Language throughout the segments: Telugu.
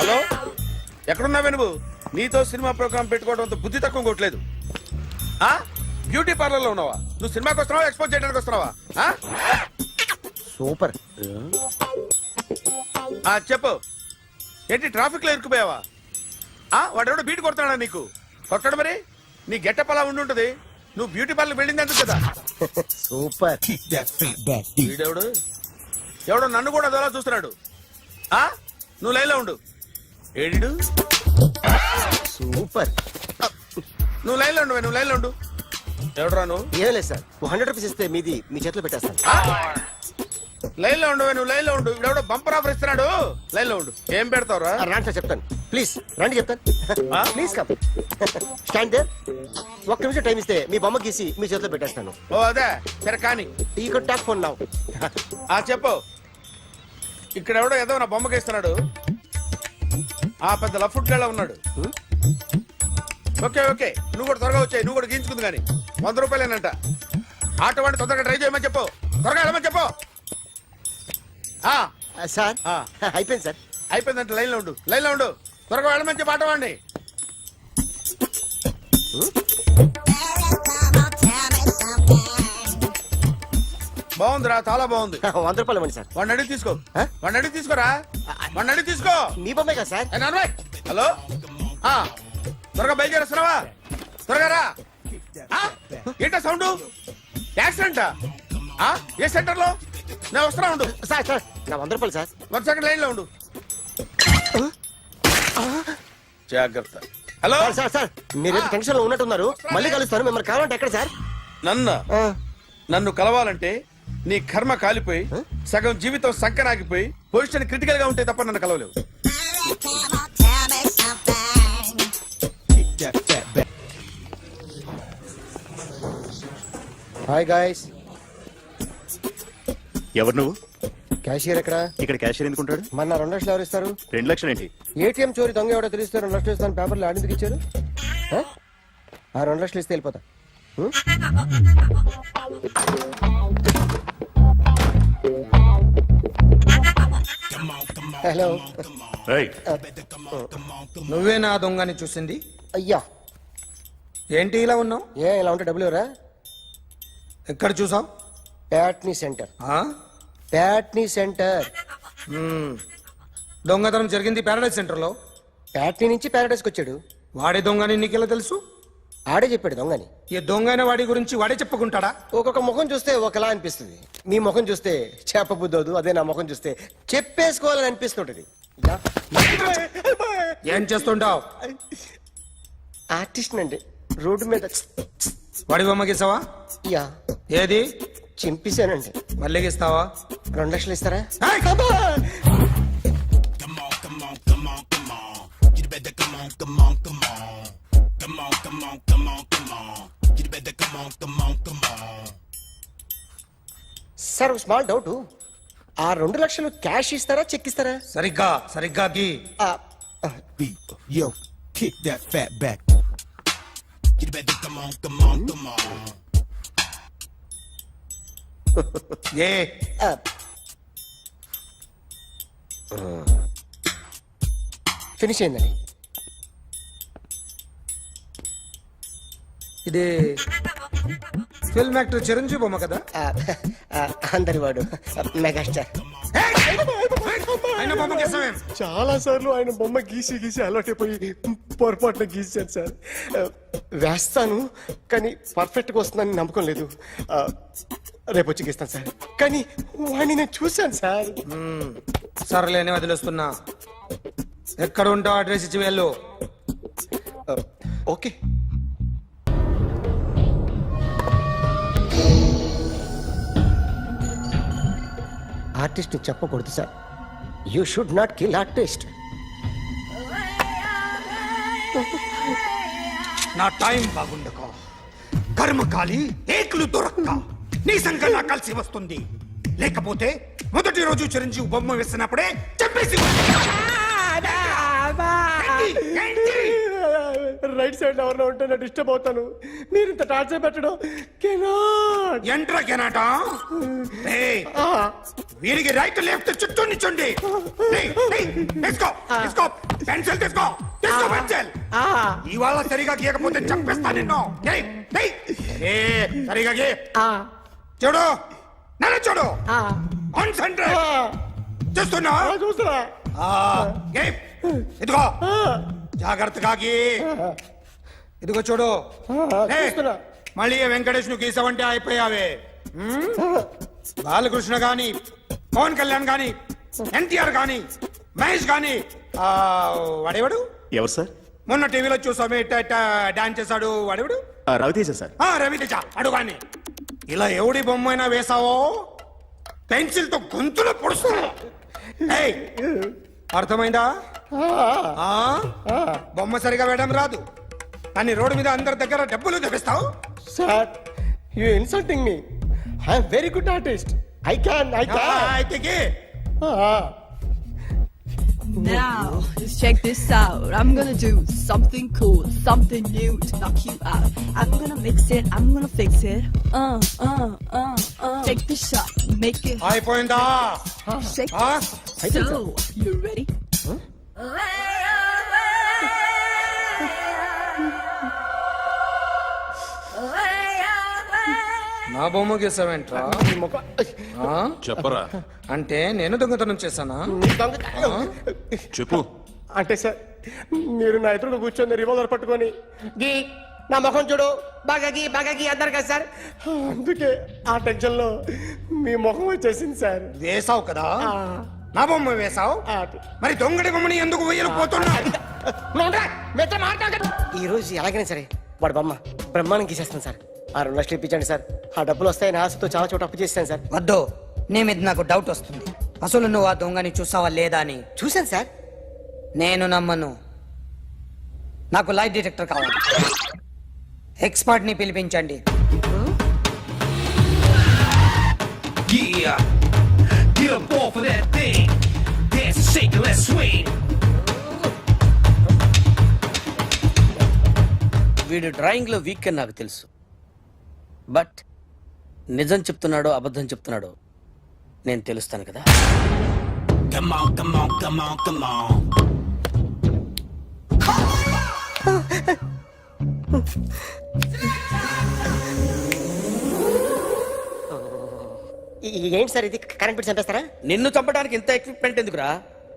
హలో, ఎక్కడున్నావే నువ్వు? నీతో సినిమా ప్రోగ్రామ్ పెట్టుకోవడంతో బుద్ధి తక్కువ కొట్టలేదు. బ్యూటీ పార్లర్ లో ఉన్నావా? నువ్వు సినిమాకి వస్తున్నావా, ఎక్స్పోజ్ చేయడానికి వస్తున్నావా? సూపర్. చెప్పు, ఏంటి ట్రాఫిక్ లో ఇరుక్కుపోయావా? వాడెవడో బీట్ కొడతాడా నీకు? కొట్టడు మరి. నీ గెట్టప్ అలా ఉండుంటది. నువ్వు బ్యూటీ పార్లర్ వెళ్ళింది ఎందుకు కదా? సూపర్. వీడెవడు? ఎవడో నన్ను కూడా అదోలా చూస్తున్నాడు. నువ్వు లైన్లో ఉండు. ఏడు సూపర్. నువ్వు లైన్లో ఉండు, నువ్వు లైన్లో ఉండు. ఎవడరా నువ్వు? ఏం లేదు సార్, 100 రూపీస్ ఇస్తే మీది మీ చేతిలో పెట్టేస్తాను. లైన్లో ఉండు, నువ్వు లైన్లో ఉండు. ఇవిడెవడో బంపర్ ఆఫర్ ఇస్తున్నాడు. లైన్లో ఉండు. ఏం పెడతావురా? రాండి సార్, చెప్తాను. ప్లీజ్ రండి, చెప్తాను. Please come. Stand there. ఒక్క నిమిషం టైం ఇస్తే మీ బొమ్మ గీసి మీ చేతిలో పెట్టేస్తాను. ఓ అదే సరే కానీ. ఈ కుడ్ టాక్ ఫోన్ నౌ. చెప్పు. ఇక్కడ ఎవడో ఏదో నా బొమ్మకి ఇస్తున్నాడు. పెద్ద లఫుట్ గళ్ళ ఉన్నాడు. ఓకే ఓకే, నువ్వు కూడా త్వరగా వచ్చాయి. నువ్వు కూడా గీంచుకుంది కానీ 100 రూపాయలేనంట. ఆటో వాడిని తొందరగా ట్రై చేయమని చెప్పు. త్వరగా వెళ్ళమని చెప్పు. సార్ అయిపోయింది సార్. అయిపోయిందంటే లైన్లో ఉండు, లైన్లో ఉండు. త్వరగా వెళ్ళమని చెప్పు ఆటో వాడిని. బాగుందిరా, చాలా బాగుంది. 100 రూపాయలు ఇవ్వండి సార్. వాడిని అడిగి తీసుకో. వాడిని అడిగి తీసుకోరా. వాడిని అడిగి తీసుకో. మీ బొమ్మే కదా సార్. హలో, త్వరగా బయలుదేరేస్తున్నావా? త్వరగా రా. ఏంటా సౌండ్? యాక్సిడెంటా? ఏ సెంటర్ లో? నేను వస్తున్నా ఉండు. సార్ సార్ నా 100 రూపాయలు సార్. 1 సెకండ్ లైన్ లో ఉండు. జాగ్రత్త. హలో సార్ సార్, మీరు టెన్షన్ లో ఉన్నట్టున్నారు. మళ్ళీ కలుస్తాను. మిమ్మల్ని కావాలంటే ఎక్కడ సార్? నన్ను కలవాలంటే నీ కర్మ కాలిపోయి సగం జీవితం సంకనాగిపోయి పొజిషన్ క్రిటికల్ గా ఉంటే తప్ప నన్ను కలవలేవు. Hi guys. ఎవరు నువ్వు? క్యాషియర్ ఎక్కడ? ఇక్కడ క్యాషియర్ ఎందుకుంటాడు? మన 2 లక్షలు ఎవరు ఇస్తారు? 2 లక్షలు ఏంటి? ఏటీఎం చోరీ దొంగ ఎవడో తెలిస్తే 2 లక్షలు ఇస్తాను పేపర్లు ఆడిందుకు ఇచ్చారు. 2 లక్షలు ఇస్తే వెళ్ళిపోతా. హలో. నువ్వే నా దొంగని చూసింది? అయ్యా ఏంటి ఇలా ఉన్నావు? ఇలా ఉంటే డబ్బులు ఎవరా? ఎక్కడ చూసావు? ప్యాట్నీ సెంటర్. ప్యాట్నీ సెంటర్. దొంగతనం జరిగింది ప్యారడైజ్ సెంటర్ లో. ప్యాట్నీ నుంచి ప్యారడైజ్కి వచ్చాడు. వాడే దొంగని నీకెలా తెలుసు? ఆడే చెప్పాడు దొంగని. ఈ దొంగైన వాడి గురించి వాడే చెప్పుకుంటాడా? ఒక్కొక్క ముఖం చూస్తే ఒకలా అనిపిస్తుంది. మీ ముఖం చూస్తే చెప్పబుద్దోదు. అదే నా ముఖం చూస్తే చెప్పేసుకోవాలని అనిపిస్తుంటది. ఏం చేస్తుంటావు? ఆర్టిస్ట్ అండి. రోడ్డు మీద వాడి బొమ్మ గీసావా? యా. ఏది? చింపేశానండి. మళ్ళీ గీస్తావా? 2 లక్షలు ఇస్తారా? Sir small doubt. 2 లక్షలు క్యాష్ ఇస్తారా, చెక్ ఇస్తారా? సరిగ్గా గీ. Yo, kick that fat back. You better come on. A finish అయిందండి. ఇది ఫిల్మ్ యాక్టర్ చిరంజీవి బొమ్మ కదా? అందరి వాడు మెగాస్టార్. ఆయన బొమ్మ గీసావేం? చాలా సార్లు ఆయన బొమ్మ గీసి అలవాటైపోయి పొరపాటున గీసాను సార్. వేస్తాను కానీ పర్ఫెక్ట్ గా వస్తుందని నమ్మకం లేదు. రేపు వచ్చి గీస్తాను సార్. కానీ వాడిని నేను చూశాను సార్. సర్లేని వదిలేస్తున్నా. ఎక్కడ ఉంటావు అడ్రస్ ఇచ్చి వెళ్ళు. ఓకే. ఆర్టిస్ట్ చెప్పకూడదు sir. You should not kill artist. నా టైం బాగుండక కర్మకాలి ఏకులు దొరక్క నీ సంకల్లా కలిసి వస్తుంది. లేకపోతే మొదటి రోజు చిరంజీవి బొమ్మ వేసినప్పుడే చెప్పేసి రైట్ సైడ్ ఎవరిలో ఉంటే నేను డిస్టర్బ్ అవుతాను. మీరు ఇంత టార్చర్ పెట్టడం ఎంట్రా కెనాట. వీరికి రైట్ లెఫ్ట్ చుట్టూ నిచ్చండి. తీసుకో పెన్సిల్ తీసుకో పెన్సిల్. ఇవాళ సరిగా గీయకపోతే చంపేస్తా నిన్ను. సరిగా గీ. చూడు నన్ను చూడు. కాన్సంట్రేట్ చూస్తున్నా. చూస్తున్నా. ఇదిగో జాగ్రత్తగా గీ. ఇదిగో చూడు. చూస్తున్నా. మళ్ళీ వెంకటేష్ ను గీసావంటే అయిపోయావే. బాలకృష్ణ గాని, పవన్ కళ్యాణ్ గాని, ఎన్టీఆర్ గాని, మహేష్ గాని, వాడేవాడు ఎవరు సార్? మొన్న టీవీలో చూసామే డాన్స్ చేశాడు వాడేవాడు. రవితేజ సార్. రవితేజ అడుగాని. ఇలా ఎవడి బొమ్మ అయినా వేసావో పెన్సిల్ తో గొంతులో పొడుస్తా. అర్థమైందా? బొమ్మ సరిగా వేయడం రాదు కానీ రోడ్డు మీద అందరి దగ్గర డబ్బులు తెప్పిస్తావు. Sir you insulting me. I'm very good artist. I can. అయితే గీ. Now, just check this out. I'm gonna do something cool, something new to knock you out. I'm gonna mix it, I'm gonna fix it. Take the shot, make it అయిపోయిందా? shake. So, you ready? నా బొమ్మ గీసావేంట్రా? చెప్పరా. అంటే నేను దొంగతనం చేశానా? చెప్పు. అంటే సార్ మీరు నా ఎదురు కూర్చొని రివాల్వర్ పట్టుకొని గీ నా ముఖం చూడు బాగా గీ అన్నారు కదా సార్. అందుకే ఆ టెన్షన్ లో మీ ముఖం వచ్చేసింది సార్. వేసావు కదా, నా బొమ్మ వేసావు. మరి దొంగడి బొమ్మని ఎందుకు వేయలేకపోతున్నా? ఈ రోజు ఎలాగైనా సరే వాడు బొమ్మ బ్రహ్మాండం గీసేస్తాను సార్. ఆ 2 లక్షలు ఇప్పించండి సార్. ఆ డబ్బులు వస్తాయని ఆశతో చాలా చోట అప్పు చేస్తాను సార్. వద్దు, నీ మీద నాకు డౌట్ వస్తుంది. అసలు నువ్వు ఆ దొంగని చూసావా లేదా అని. చూశాను సార్. నేను నమ్మను. నాకు లైట్ డిటెక్టర్ కావాలి. ఎక్స్పర్ట్ ని పిలిపించండి. Yeah, get up off of that thing. Dance and shake and let's swing. వీడు డ్రాయింగ్ లో వీక్ అని నాకు తెలుసు. బట్ నిజం చెప్తున్నాడో అబద్ధం చెప్తున్నాడో నేను తెలుస్తాను కదా. Come on, come on, come on, come on. ఏంటి సార్ ఇది? కరెంట్ బిల్ చంపేస్తారా? నిన్ను చంపడానికి ఇంత ఎక్విప్మెంట్ ఎందుకురా?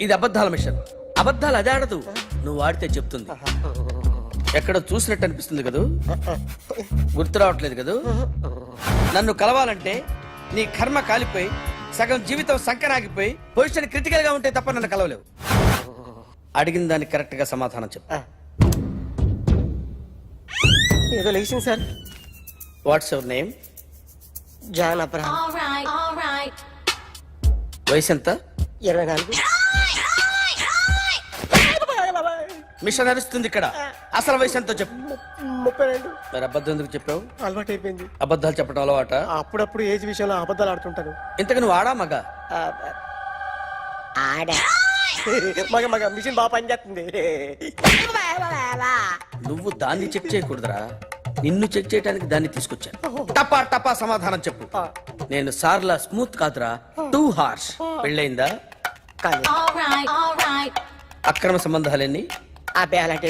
ఇది అబద్ధాల మిషన్. అబద్ధాలు అదే ఆడదు, నువ్వు ఆడితే చెప్తుంది. ఎక్కడ చూసినట్టు అనిపిస్తుంది కదూ, గుర్తు రావట్లేదు కదూ. నన్ను కలవాలంటే నీ కర్మ కాలిపోయి సగం జీవితం సంకనాగిపోయి పొజిషన్ క్రిటికల్ గా ఉంటే తప్ప నన్ను కలవలేవు. అడిగిన దానికి కరెక్ట్ గా సమాధానం చెప్పు. ఏదో లేచింది sir. What's your name? John Abraham. వయసు ఎంత? 24. మిషన్ నడుస్తుంది ఇక్కడ. అసలు వయసు ఎంతో చెప్పు. 32. మరి అబద్ధం ఎందుకు చెప్పావు? అలవాటు అయిపోయింది. అబద్ధాలు చెప్పడం అలవాట? అప్పుడప్పుడు ఏజ్ విషయంలో అబద్ధాలు ఆడుతుంటాను. ఇంతకు నువ్వు ఆడా మగ? ఆడా. మగ మిషన్ బాగా పనిచేస్తుంది. నువ్వు దాన్ని చెక్ చేయకూడదురా, నిన్ను చెక్ చేయడానికి దాన్ని తీసుకొచ్చాను. టపా టపా సమాధానం చెప్పు. నేను సార్లా స్మూత్ కాదురా, టూ హార్ష్. పెళ్ళయిందా? అక్రమ సంబంధాలన్నీ? అబ్బే అలాంటి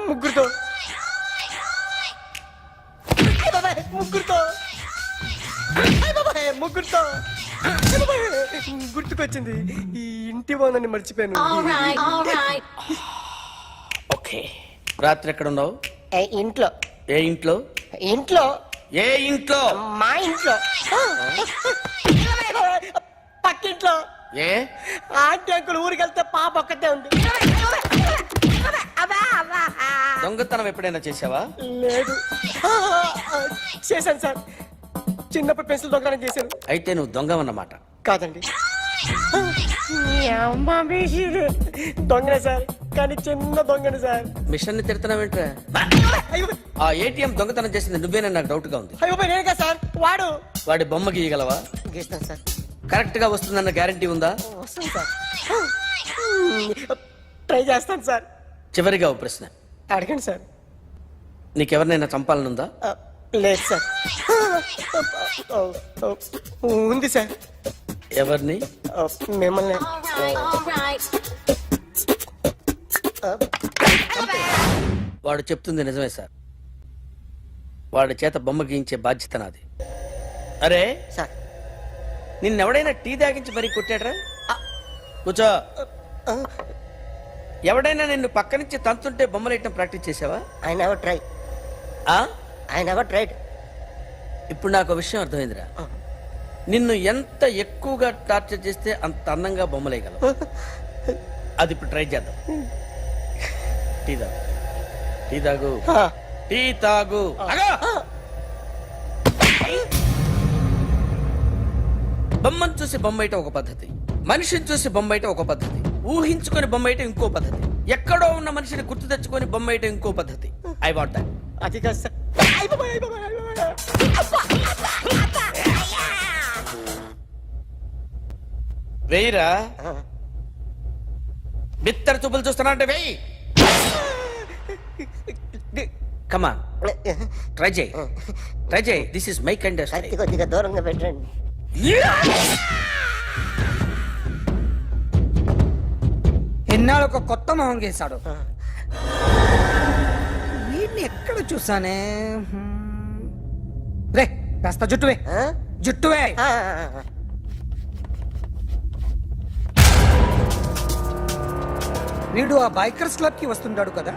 ముగ్గురుతో ముగ్గురుతో గుర్తుకొచ్చింది. ఈ ఇంటి బాగుందని మర్చిపోయాను. ఓకే. రాత్రి ఎక్కడ ఉన్నావు? ఇంట్లో. ఏ ఇంట్లో? ఇంట్లో. ఏ ఇంట్లో? మా ఇంట్లో. పక్కింట్లో. ఏ ఆంటీ అంకుల్ ఊరికి వెళ్తే పాప ఒక్కతే ఉంది. దొంగతనం ఎప్పుడైనా చేసావా? లేదు. చేశాను సార్. చిన్నప్పుడు పెన్సిల్ దొంగతనం చేశాను. అయితే నువ్వు దొంగవన్నమాట. కాదండి, దొంగనే సార్, కానీ చిన్న దొంగని సార్. మిషన్ ని తిడుతున్నావేంట్రా? ఆ ఏటీఎం దొంగతనం చేసింది నువ్వేనని నాకు డౌట్ గా ఉంది. అయ్యో నేనే కదా సార్. వాడి బొమ్మ గీయగలవా? గీస్తాను సార్. కరెక్ట్ గా వస్తుందన్న గ్యారంటీ ఉందా? వస్తాను సార్. ట్రై చేస్తాను సార్. చివరిగా ఓ ప్రశ్న అడగండి సార్. నీకెవరినైనా చంపాలనుందా? లేదు సార్. ఉంది సార్. ఎవరిని? మిమ్మల్ని. వాడు చెప్తుంది నిజమే సార్. వాడి చేత బొమ్మ గీయించే బాధ్యత నాది. అరే సార్ నిన్నెవడైనా టీ తాగించి మరీ కొట్టాడ్రా? కూర్చో. ఎవడైనా నిన్ను పక్క నుంచి తంతుంటే బొమ్మలు వేయటం ప్రాక్టీస్ చేసావా? I never try. I never tried. ఇప్పుడు నాకు విషయం అర్థమైందిరా. నిన్ను ఎంత ఎక్కువగా టార్చర్ చేస్తే అంత అందంగా బొమ్మలేయగలవు. అది ఇప్పుడు ట్రై చేద్దాం. టీ తాగు, టీ తాగు, టీ తాగు. బొమ్మను చూసి బొమ్మయటం ఒక పద్ధతి, మనిషిని చూసి బొమ్మయటం ఒక పద్ధతి, ఊహించుకొని బొమ్మయటం ఇంకో పద్ధతి, ఎక్కడో ఉన్న మనిషిని గుర్తు తెచ్చుకొని బొమ్మయటం ఇంకో పద్ధతి. I want that. అది కాదు సార్. వెయ్యిరా. బిత్తర చూపులు చూస్తున్నా అంటే వెయ్యి. కమాన్ ట్రై చేయి, ట్రై చేయి. This is my kind of style. కొద్దిగా దూరంగా పెట్టండి. ఎన్నాళ్ళు ఒక కొత్త మొహం గీశాడు. వీడిని ఎక్కడ చూసానే? రే కాస్త జుట్టువే, జుట్టువే. వీడు ఆ బైకర్స్ క్లబ్ కి వస్తుంటాడు కదా.